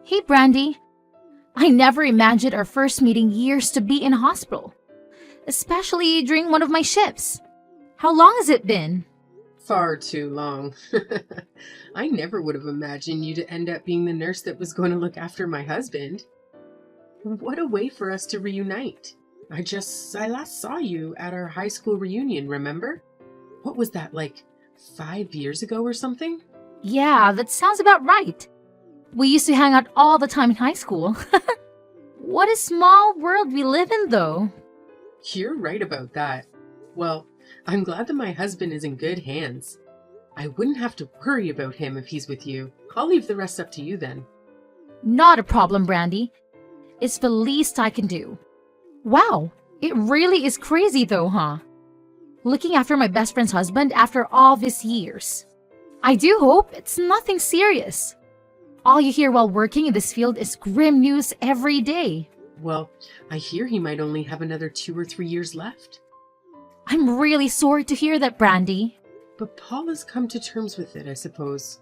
Hey, Brandy. I never imagined our first meeting years to be in a hospital, especially during one of my shifts. How long has it been? Far too long. I never would have imagined you to end up being the nurse that was going to look after my husband. What a way for us to reunite. I last saw you at our high school reunion, remember? What was that, like 5 years ago or something? Yeah, that sounds about right. We used to hang out all the time in high school. What a small world we live in, though. You're right about that. Well, I'm glad that my husband is in good hands. I wouldn't have to worry about him if he's with you. I'll leave the rest up to you then. Not a problem, Brandy. It's the least I can do. Wow, it really is crazy though, huh? Looking after my best friend's husband after all these years. I do hope it's nothing serious. All you hear while working in this field is grim news every day. Well, I hear he might only have another 2 or 3 years left. I'm really sorry to hear that, Brandy. But Paul has come to terms with it, I suppose.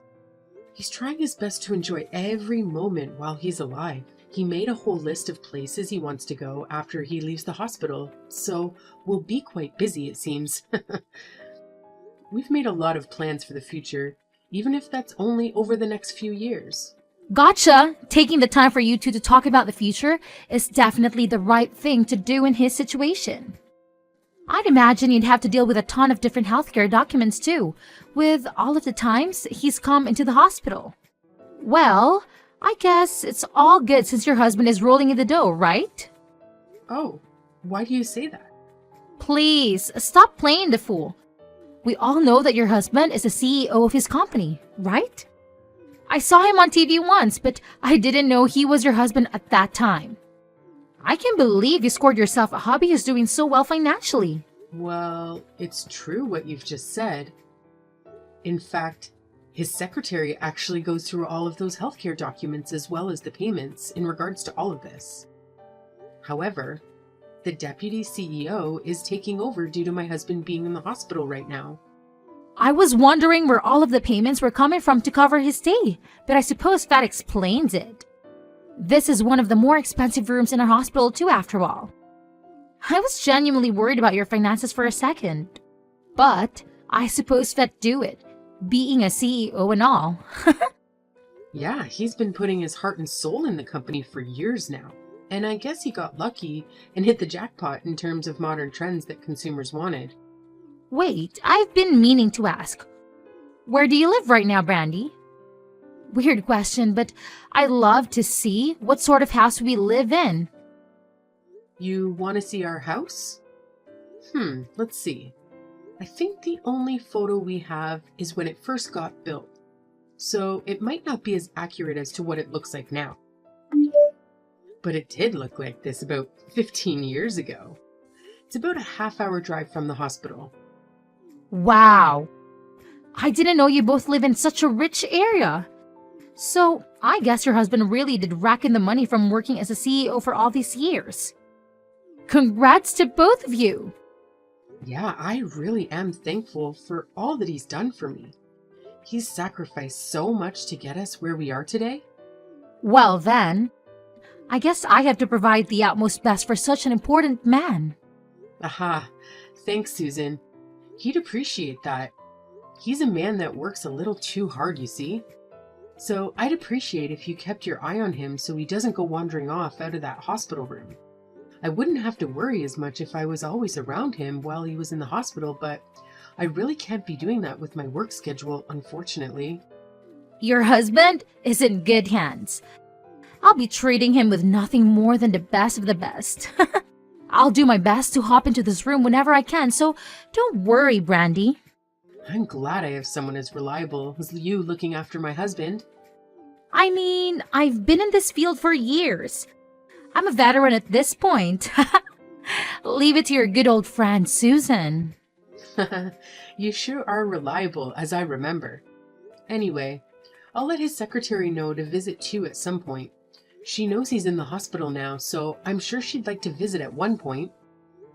He's trying his best to enjoy every moment while he's alive. He made a whole list of places he wants to go after he leaves the hospital, so we'll be quite busy, it seems. We've made a lot of plans for the future, even if that's only over the next few years. Gotcha! Taking the time for you two to talk about the future is definitely the right thing to do in his situation. I'd imagine you'd have to deal with a ton of different healthcare documents too, with all of the times he's come into the hospital. Well, I guess it's all good since your husband is rolling in the dough, right? Oh, why do you say that? Please, stop playing the fool. We all know that your husband is the CEO of his company, right? I saw him on TV once, but I didn't know he was your husband at that time. I can't believe you scored yourself a hubby who's doing so well financially. Well, it's true what you've just said. In fact, his secretary actually goes through all of those healthcare documents as well as the payments in regards to all of this. However, the deputy CEO is taking over due to my husband being in the hospital right now. I was wondering where all of the payments were coming from to cover his stay, but I suppose that explains it. This is one of the more expensive rooms in our hospital too, after all. I was genuinely worried about your finances for a second. But I suppose that do it, being a CEO and all. Yeah, he's been putting his heart and soul in the company for years now. And I guess he got lucky and hit the jackpot in terms of modern trends that consumers wanted. Wait, I've been meaning to ask. Where do you live right now, Brandy? Weird question, but I'd love to see what sort of house we live in. You want to see our house? Let's see. I think the only photo we have is when it first got built, so it might not be as accurate as to what it looks like now. But it did look like this about 15 years ago. It's about a half-hour drive from the hospital. Wow. I didn't know you both live in such a rich area. So, I guess your husband really did rack in the money from working as a CEO for all these years. Congrats to both of you! Yeah, I really am thankful for all that he's done for me. He's sacrificed so much to get us where we are today. Well then, I guess I have to provide the utmost best for such an important man. Aha, thanks, Susan. He'd appreciate that. He's a man that works a little too hard, you see. So I'd appreciate if you kept your eye on him so he doesn't go wandering off out of that hospital room. I wouldn't have to worry as much if I was always around him while he was in the hospital, but I really can't be doing that with my work schedule, unfortunately. Your husband is in good hands. I'll be treating him with nothing more than the best of the best. I'll do my best to hop into this room whenever I can, so don't worry, Brandy. I'm glad I have someone as reliable as you looking after my husband. I mean, I've been in this field for years. I'm a veteran at this point. Leave it to your good old friend, Susan. You sure are reliable, as I remember. Anyway, I'll let his secretary know to visit too at some point. She knows he's in the hospital now, so I'm sure she'd like to visit at one point.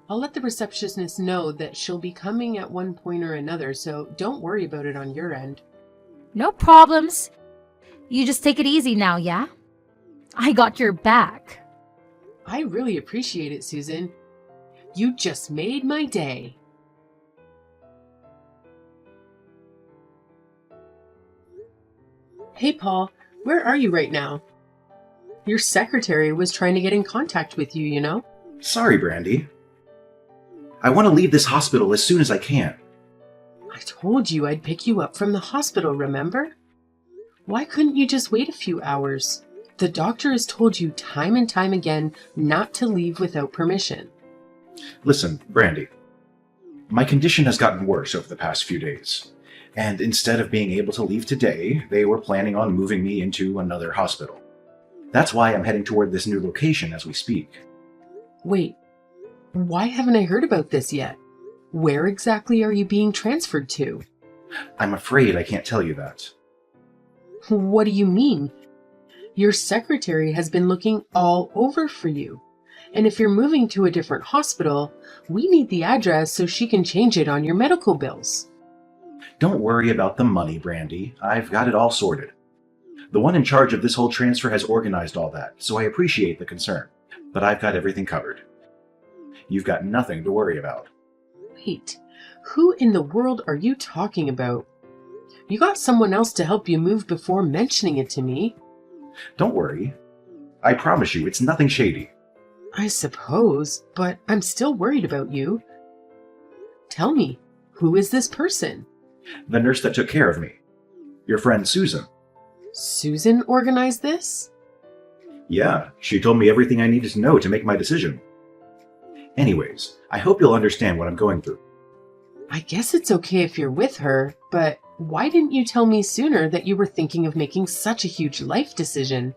I'll let the receptionist know that she'll be coming at one point or another, so don't worry about it on your end. No problems. You just take it easy now, yeah? I got your back. I really appreciate it, Susan. You just made my day. Hey, Paul, where are you right now? Your secretary was trying to get in contact with you, you know? Sorry, Brandy. I want to leave this hospital as soon as I can. I told you I'd pick you up from the hospital, remember? Why couldn't you just wait a few hours? The doctor has told you time and time again not to leave without permission. Listen, Brandy. My condition has gotten worse over the past few days. And instead of being able to leave today, they were planning on moving me into another hospital. That's why I'm heading toward this new location as we speak. Wait, why haven't I heard about this yet? Where exactly are you being transferred to? I'm afraid I can't tell you that. What do you mean? Your secretary has been looking all over for you. And if you're moving to a different hospital, we need the address so she can change it on your medical bills. Don't worry about the money, Brandy. I've got it all sorted. The one in charge of this whole transfer has organized all that, so I appreciate the concern. But I've got everything covered. You've got nothing to worry about. Wait, who in the world are you talking about? You got someone else to help you move before mentioning it to me. Don't worry. I promise you, it's nothing shady. I suppose, but I'm still worried about you. Tell me, who is this person? The nurse that took care of me. Your friend Susan. Susan organized this? Yeah, she told me everything I needed to know to make my decision. Anyways, I hope you'll understand what I'm going through. I guess it's okay if you're with her, but why didn't you tell me sooner that you were thinking of making such a huge life decision?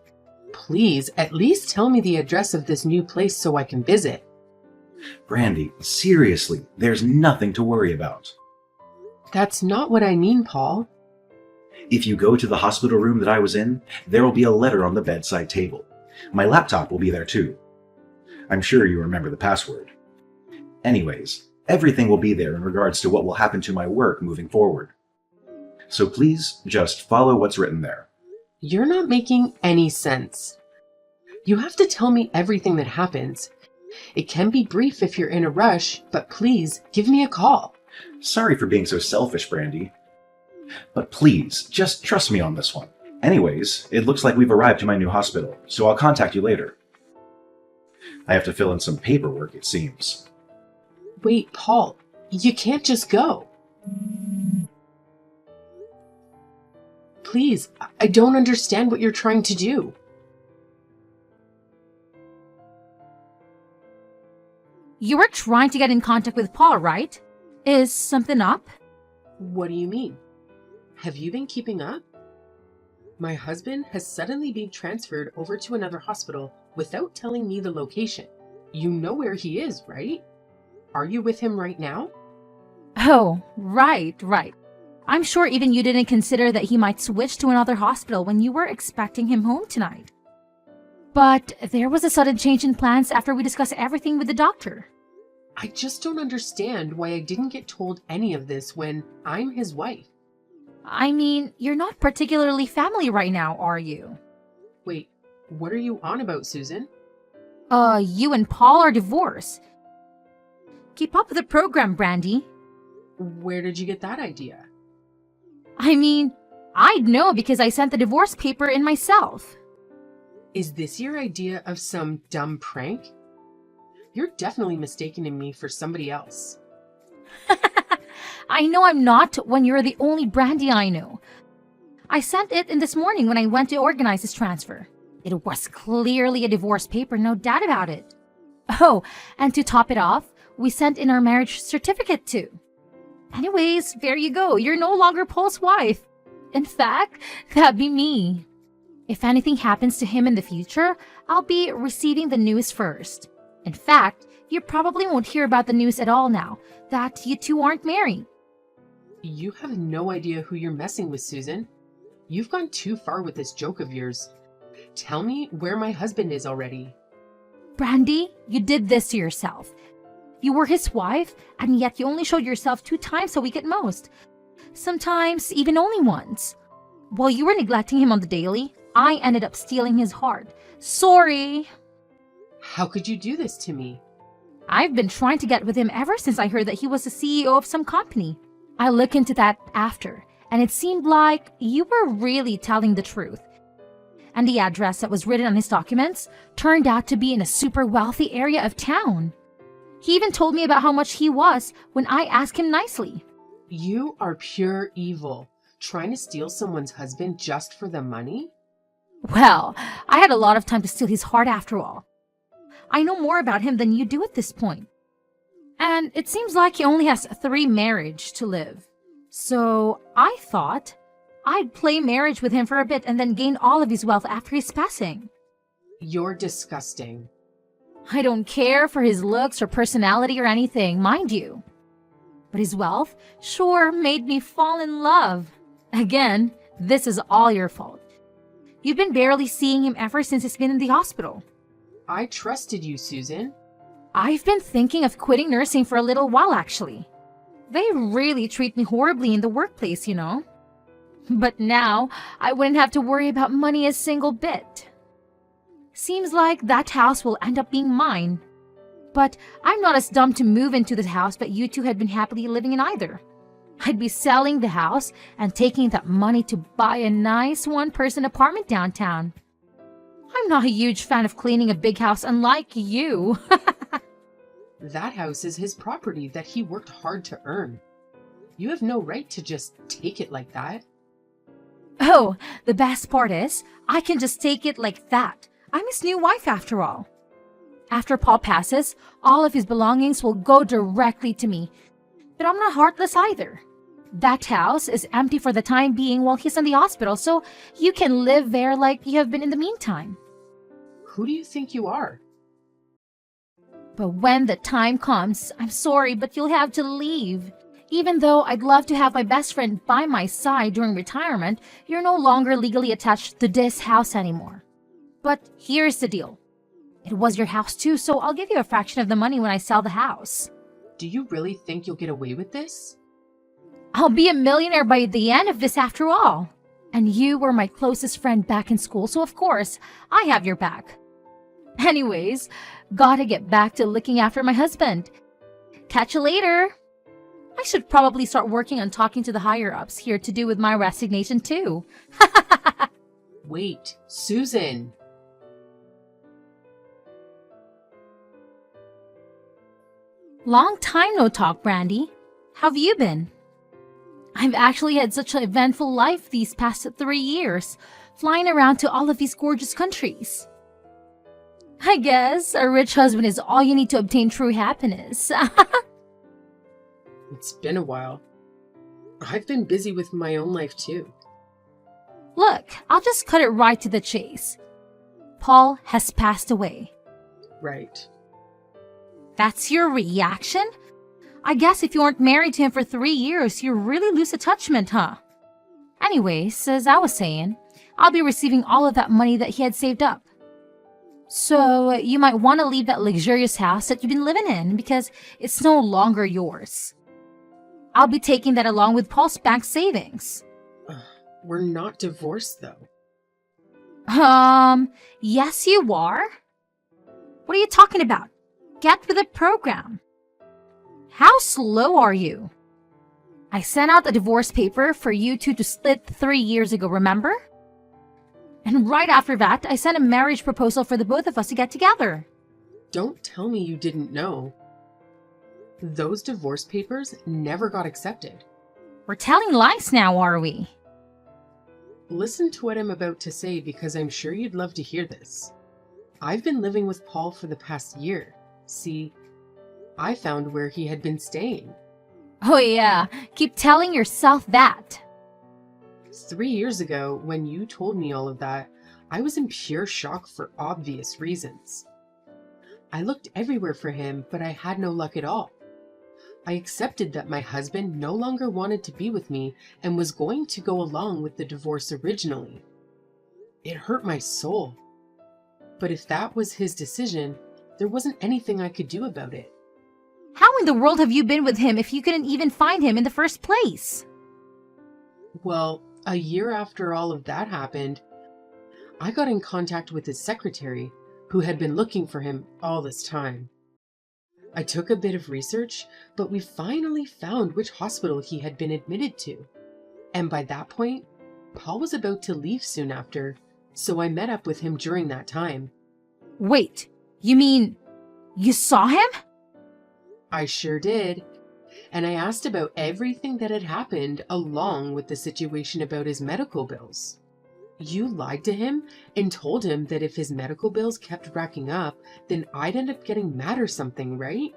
Please, at least tell me the address of this new place so I can visit. Brandy, seriously, there's nothing to worry about. That's not what I mean, Paul. If you go to the hospital room that I was in, there will be a letter on the bedside table. My laptop will be there too. I'm sure you remember the password. Anyways, everything will be there in regards to what will happen to my work moving forward. So please, just follow what's written there. You're not making any sense. You have to tell me everything that happens. It can be brief if you're in a rush, but please give me a call. Sorry for being so selfish, Brandy. But please, just trust me on this one. Anyways, it looks like we've arrived to my new hospital, so I'll contact you later. I have to fill in some paperwork, it seems. Wait, Paul, you can't just go. Please, I don't understand what you're trying to do. You were trying to get in contact with Paul, right? Is something up? What do you mean? Have you been keeping up? My husband has suddenly been transferred over to another hospital without telling me the location. You know where he is, right? Are you with him right now? Oh, right. I'm sure even you didn't consider that he might switch to another hospital when you were expecting him home tonight. But there was a sudden change in plans after we discussed everything with the doctor. I just don't understand why I didn't get told any of this when I'm his wife. I mean, you're not particularly family right now, are you? Wait, what are you on about, Susan? You and Paul are divorced. Keep up with the program, Brandy. Where did you get that idea? I mean, I'd know because I sent the divorce paper in myself. Is this your idea of some dumb prank? You're definitely mistaking me for somebody else. I know I'm not when you're the only Brandy I know. I sent it in this morning when I went to organize his transfer. It was clearly a divorce paper, no doubt about it. Oh, and to top it off, we sent in our marriage certificate too. Anyways, there you go. You're no longer Paul's wife. In fact, that'd be me. If anything happens to him in the future, I'll be receiving the news first. In fact, you probably won't hear about the news at all now that you two aren't married. You have no idea who you're messing with, Susan. You've gone too far with this joke of yours. Tell me where my husband is already. Brandy, you did this to yourself. You were his wife, and yet you only showed yourself 2 times a week at most. Sometimes even only once. While you were neglecting him on the daily, I ended up stealing his heart. Sorry. How could you do this to me? I've been trying to get with him ever since I heard that he was the CEO of some company. I looked into that after, and it seemed like you were really telling the truth. And the address that was written on his documents turned out to be in a super wealthy area of town. He even told me about how much he was when I asked him nicely. You are pure evil, trying to steal someone's husband just for the money? Well, I had a lot of time to steal his heart after all. I know more about him than you do at this point. And it seems like he only has 3 marriages to live. So I thought I'd play marriage with him for a bit and then gain all of his wealth after his passing. You're disgusting. I don't care for his looks or personality or anything, mind you. But his wealth sure made me fall in love. Again, this is all your fault. You've been barely seeing him ever since he's been in the hospital. I trusted you, Susan. I've been thinking of quitting nursing for a little while, actually. They really treat me horribly in the workplace, you know. But now, I wouldn't have to worry about money a single bit. Seems like that house will end up being mine. But I'm not as dumb to move into the house that you two had been happily living in either. I'd be selling the house and taking that money to buy a nice one-person apartment downtown. I'm not a huge fan of cleaning a big house, unlike you. That house is his property that he worked hard to earn. You have no right to just take it like that. Oh, the best part is, I can just take it like that. I'm his new wife after all. After Paul passes, all of his belongings will go directly to me. But I'm not heartless either. That house is empty for the time being while he's in the hospital, so you can live there like you have been in the meantime. Who do you think you are? But when the time comes, I'm sorry, but you'll have to leave. Even though I'd love to have my best friend by my side during retirement, you're no longer legally attached to this house anymore. But here's the deal. It was your house too, so I'll give you a fraction of the money when I sell the house. Do you really think you'll get away with this? I'll be a millionaire by the end of this after all. And you were my closest friend back in school, so of course, I have your back. Anyways, gotta get back to looking after my husband. Catch you later. I should probably start working on talking to the higher-ups here to do with my resignation too. Wait, Susan! Long time no talk, Brandy. How have you been? I've actually had such an eventful life these past 3 years, flying around to all of these gorgeous countries. I guess a rich husband is all you need to obtain true happiness. It's been a while. I've been busy with my own life too. Look, I'll just cut it right to the chase. Paul has passed away. Right. That's your reaction? I guess if you weren't married to him for 3 years, you really lose attachment, huh? Anyways, as I was saying, I'll be receiving all of that money that he had saved up. So you might want to leave that luxurious house that you've been living in because it's no longer yours. I'll be taking that along with Paul's bank savings. We're not divorced though. Yes you are. What are you talking about? Get with the program. How slow are you? I sent out the divorce paper for you two to split 3 years ago, remember? And right after that, I sent a marriage proposal for the both of us to get together. Don't tell me you didn't know. Those divorce papers never got accepted. We're telling lies now, are we? Listen to what I'm about to say because I'm sure you'd love to hear this. I've been living with Paul for the past year. See, I found where he had been staying. Oh yeah, keep telling yourself that. 3 years ago, when you told me all of that, I was in pure shock for obvious reasons. I looked everywhere for him, but I had no luck at all. I accepted that my husband no longer wanted to be with me and was going to go along with the divorce originally. It hurt my soul. But if that was his decision, there wasn't anything I could do about it. How in the world have you been with him if you couldn't even find him in the first place? Well, a year after all of that happened, I got in contact with his secretary, who had been looking for him all this time. I took a bit of research, but we finally found which hospital he had been admitted to. And by that point, Paul was about to leave soon after, so I met up with him during that time. Wait, you mean you saw him? I sure did. And I asked about everything that had happened along with the situation about his medical bills. You lied to him and told him that if his medical bills kept racking up, then I'd end up getting mad or something, right?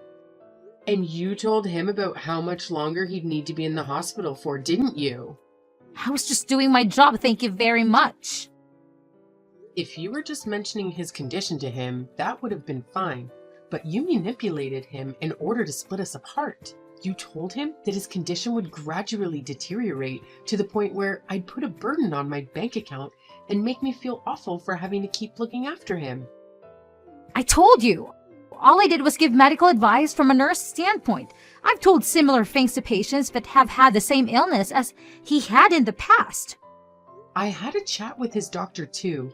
And you told him about how much longer he'd need to be in the hospital for, didn't you? I was just doing my job, thank you very much. If you were just mentioning his condition to him, that would have been fine. But you manipulated him in order to split us apart. You told him that his condition would gradually deteriorate to the point where I'd put a burden on my bank account and make me feel awful for having to keep looking after him. I told you. All I did was give medical advice from a nurse standpoint. I've told similar things to patients that have had the same illness as he had in the past. I had a chat with his doctor too,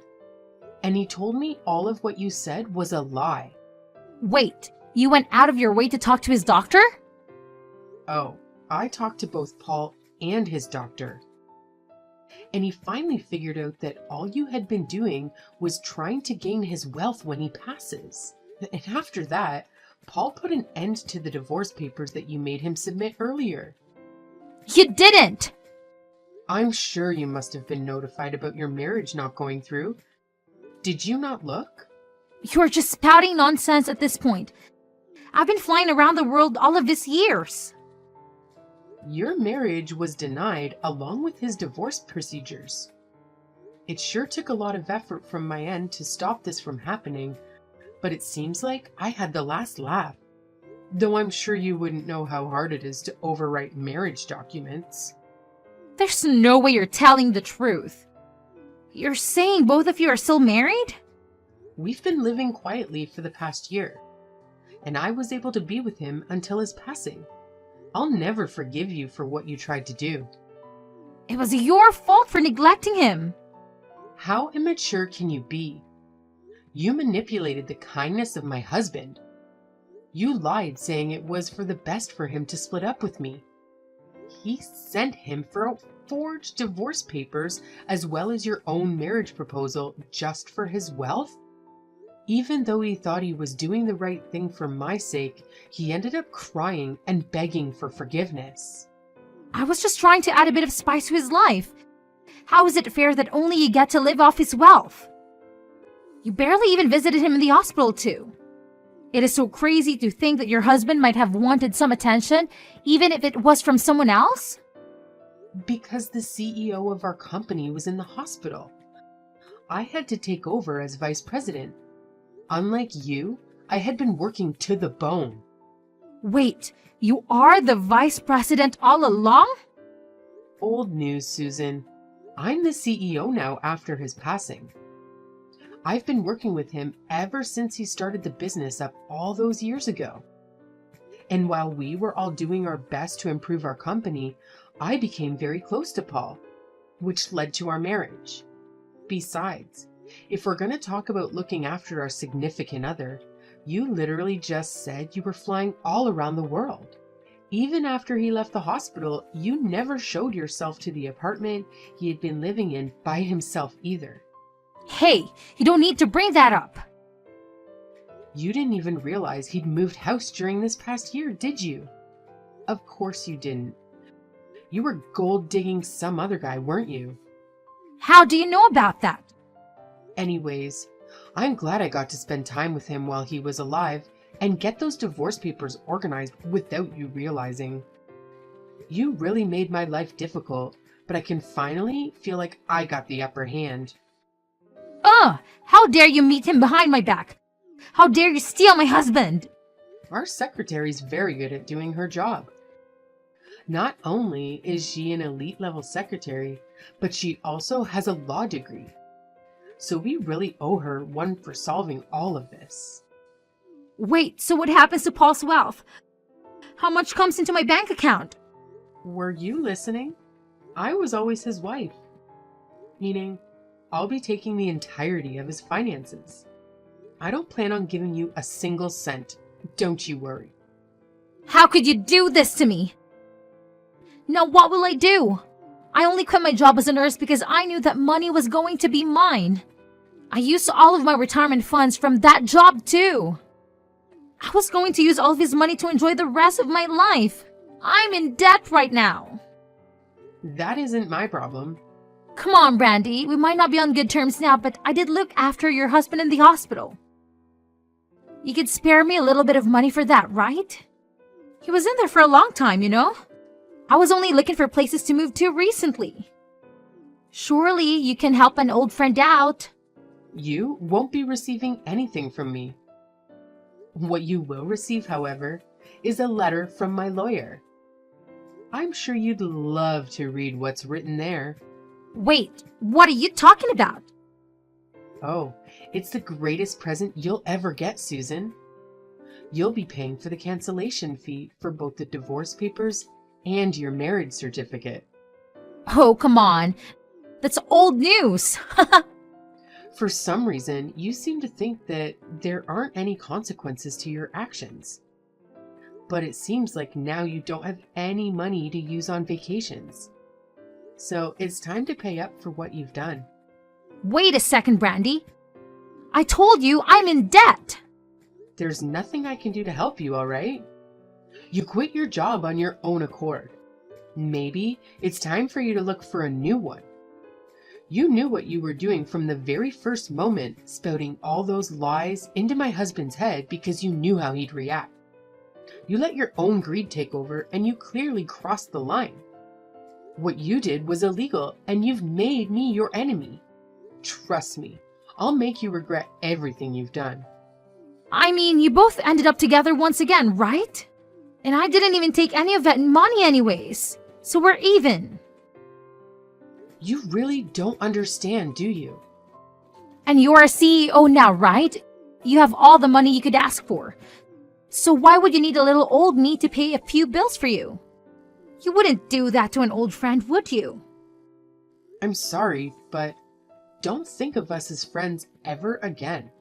and he told me all of what you said was a lie. Wait, you went out of your way to talk to his doctor? Oh, I talked to both Paul and his doctor. And he finally figured out that all you had been doing was trying to gain his wealth when he passes. And after that, Paul put an end to the divorce papers that you made him submit earlier. You didn't! I'm sure you must have been notified about your marriage not going through. Did you not look? You're just spouting nonsense at this point. I've been flying around the world all of these years. Your marriage was denied along with his divorce procedures. It sure took a lot of effort from my end to stop this from happening, but it seems like I had the last laugh. Though I'm sure you wouldn't know how hard it is to overwrite marriage documents. There's no way you're telling the truth. You're saying both of you are still married? We've been living quietly for the past year, and I was able to be with him until his passing. I'll never forgive you for what you tried to do. It was your fault for neglecting him. How immature can you be? You manipulated the kindness of my husband. You lied saying it was for the best for him to split up with me. He sent him for forged divorce papers as well as your own marriage proposal just for his wealth? Even though he thought he was doing the right thing for my sake, he ended up crying and begging for forgiveness. I was just trying to add a bit of spice to his life. How is it fair that only you get to live off his wealth? You barely even visited him in the hospital too. It is so crazy to think that your husband might have wanted some attention, even if it was from someone else. Because the CEO of our company was in the hospital. I had to take over as vice president. Unlike you, I had been working to the bone. Wait, you are the vice president all along? Old news, Susan. I'm the CEO now after his passing. I've been working with him ever since he started the business up all those years ago. And while we were all doing our best to improve our company, I became very close to Paul, which led to our marriage. Besides, if we're going to talk about looking after our significant other, you literally just said you were flying all around the world. Even after he left the hospital, you never showed yourself to the apartment he had been living in by himself either. Hey, you don't need to bring that up. You didn't even realize he'd moved house during this past year, did you? Of course you didn't. You were gold digging some other guy, weren't you? How do you know about that? Anyways, I'm glad I got to spend time with him while he was alive and get those divorce papers organized without you realizing. You really made my life difficult, but I can finally feel like I got the upper hand. How dare you meet him behind my back? How dare you steal my husband? Our secretary's very good at doing her job. Not only is she an elite level secretary, but she also has a law degree. So we really owe her one for solving all of this. Wait, so what happens to Paul's wealth? How much comes into my bank account? Were you listening? I was always his wife. Meaning, I'll be taking the entirety of his finances. I don't plan on giving you a single cent. Don't you worry. How could you do this to me? Now what will I do? I only quit my job as a nurse because I knew that money was going to be mine. I used all of my retirement funds from that job too. I was going to use all of his money to enjoy the rest of my life. I'm in debt right now. That isn't my problem. Come on, Brandy. We might not be on good terms now, but I did look after your husband in the hospital. You could spare me a little bit of money for that, right? He was in there for a long time, you know? I was only looking for places to move to recently. Surely you can help an old friend out. You won't be receiving anything from me. What you will receive, however, is a letter from my lawyer. I'm sure you'd love to read what's written there. Wait, what are you talking about? Oh, it's the greatest present you'll ever get, Susan. You'll be paying for the cancellation fee for both the divorce papers and your marriage certificate. Oh, come on. That's old news. For some reason, you seem to think that there aren't any consequences to your actions. But it seems like now you don't have any money to use on vacations. So it's time to pay up for what you've done. Wait a second, Brandy. I told you I'm in debt. There's nothing I can do to help you, all right? You quit your job on your own accord. Maybe it's time for you to look for a new one. You knew what you were doing from the very first moment, spouting all those lies into my husband's head because you knew how he'd react. You let your own greed take over and you clearly crossed the line. What you did was illegal and you've made me your enemy. Trust me, I'll make you regret everything you've done. I mean, you both ended up together once again, right? And I didn't even take any of that money anyways. So we're even. You really don't understand, do you? And you're a CEO now, right? You have all the money you could ask for. So why would you need a little old me to pay a few bills for you? You wouldn't do that to an old friend, would you? I'm sorry, but don't think of us as friends ever again.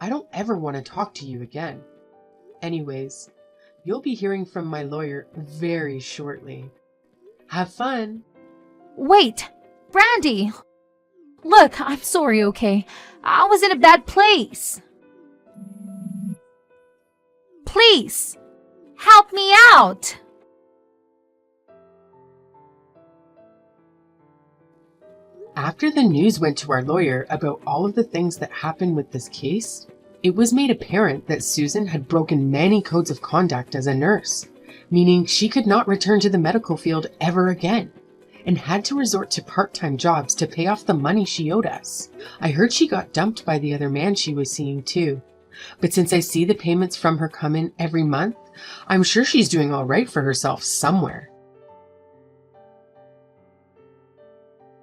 I don't ever want to talk to you again. Anyways, you'll be hearing from my lawyer very shortly. Have fun! Wait, Brandy! Look, I'm sorry, okay? I was in a bad place. Please, help me out! After the news went to our lawyer about all of the things that happened with this case, it was made apparent that Susan had broken many codes of conduct as a nurse, meaning she could not return to the medical field ever again, and had to resort to part-time jobs to pay off the money she owed us. I heard she got dumped by the other man she was seeing too. But since I see the payments from her come in every month, I'm sure she's doing all right for herself somewhere.